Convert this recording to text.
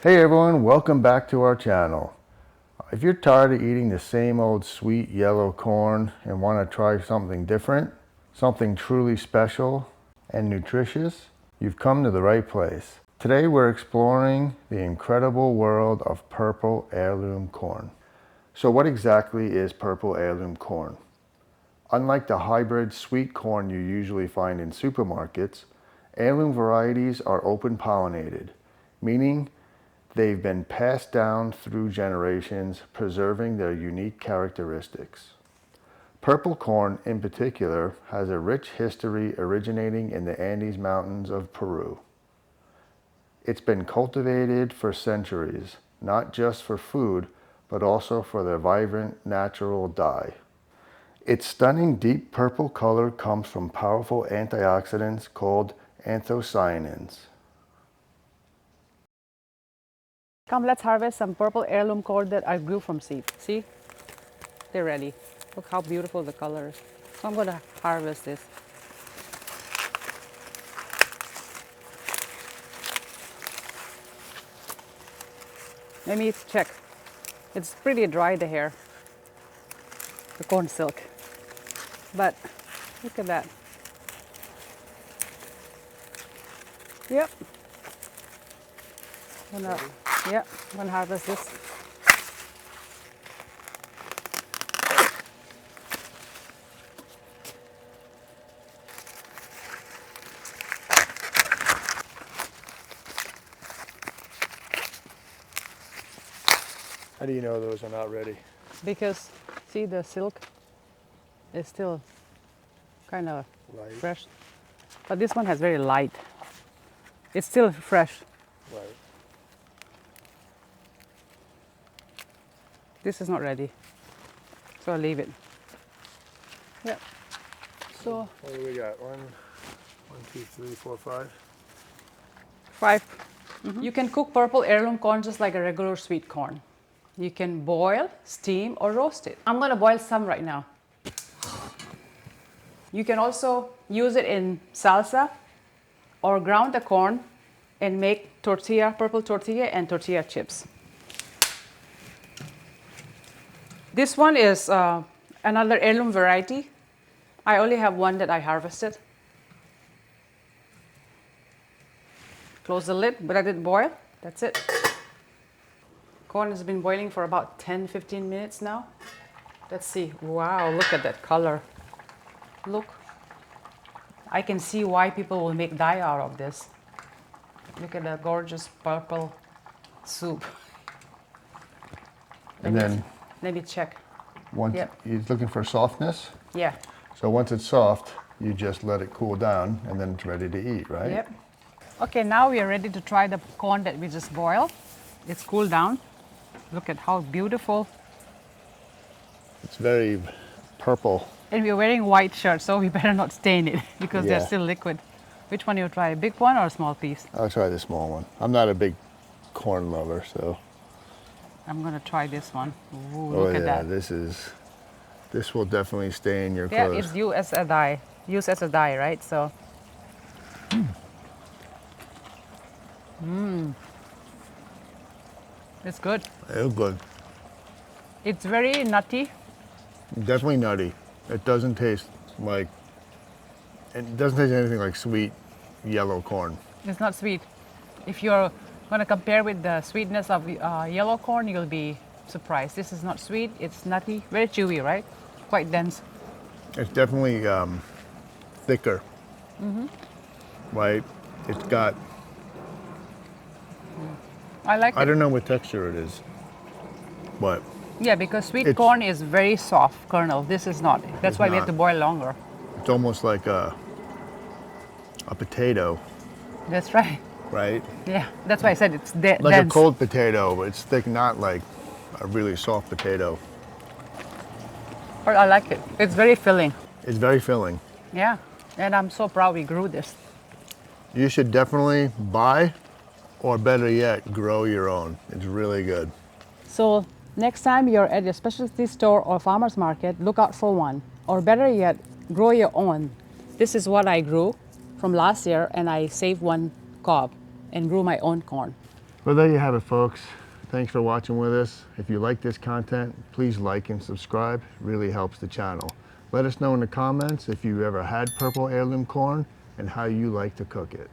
Hey everyone, welcome back to our channel. If you're tired of eating the same old sweet yellow corn and want to try something different, something truly special and nutritious, you've come to the right place. Today we're exploring the incredible world of purple heirloom corn. So what exactly is purple heirloom corn? Unlike the hybrid sweet corn you usually find in supermarkets, heirloom varieties are open pollinated, meaning they've been passed down through generations, preserving their unique characteristics. Purple corn, in particular, has a rich history originating in the Andes Mountains of Peru. It's been cultivated for centuries, not just for food, but also for their vibrant natural dye. Its stunning deep purple color comes from powerful antioxidants called anthocyanins. Come, let's harvest some purple heirloom corn that I grew from seed. See? They're ready. Look how beautiful the color is. So I'm going to harvest this. Let me check. It's pretty dry, the hair. The corn silk. But look at that. Yep. I'm gonna harvest this. How do you know those are not ready? Because see, the silk is still kind of Light. fresh. But this one has very light. It's still fresh. Right. This is not ready. So I'll leave it. Yep. So What do we got? One, two, three, four, five. 5. You can cook purple heirloom corn just like a regular sweet corn. You can boil, steam, or roast it. I'm gonna boil some right now. You can also use it in salsa or ground the corn and make tortilla, purple tortilla and tortilla chips. This one is another heirloom variety. I only have one that I harvested. Close the lid, let it boil. That's it. Corn has been boiling for about 10-15 minutes now. Let's see. Wow, look at that color. Look. I can see why people will make dye out of this. Look at the gorgeous purple soup. And then Let me check. once Yep. he's looking for softness. Yeah. So once it's soft, you just let it cool down and then it's ready to eat, right? Yep. Okay, now we are ready to try the corn that we just boiled. It's cooled down. Look at how beautiful. It's very purple. And we're wearing white shirts, so we better not stain it because they're Yeah. still liquid. Which one you try, a big one or a small piece? I'll try the small one. I'm not a big corn lover, so. I'm gonna try this one. Ooh, Oh look at yeah, that. this will definitely stain your Yeah, clothes. it's used as a dye. Used as a dye, right? So. It's good. It's good. It's very nutty. Definitely nutty. It doesn't taste anything like sweet yellow corn. It's not sweet. If you're gonna compare with the sweetness of yellow corn, you'll be surprised. This is not sweet. It's nutty, very chewy, right? Quite dense. It's definitely thicker. Right? It's got, I like I it. don't know what texture it is, but Yeah, because sweet It's- corn is very soft kernel. This is not. That's It's why we have not. to boil longer. it's almost like a potato, That's right. right? Yeah, that's why I said it's Like dense. a cold potato, but it's thick, not like a really soft potato. But I like it. It's very filling. It's very filling. Yeah, and I'm so proud we grew this. You should definitely buy, or better yet, grow your own. It's really good. So next time you're at a specialty store or farmer's market, look out for one. Or better yet, grow your own. This is what I grew from last year, and I saved one cob and grew my own corn. Well, there you have it, folks. Thanks for watching with us. If you like this content, please like and subscribe. It really helps the channel. Let us know in the comments if you've ever had purple heirloom corn and how you like to cook it.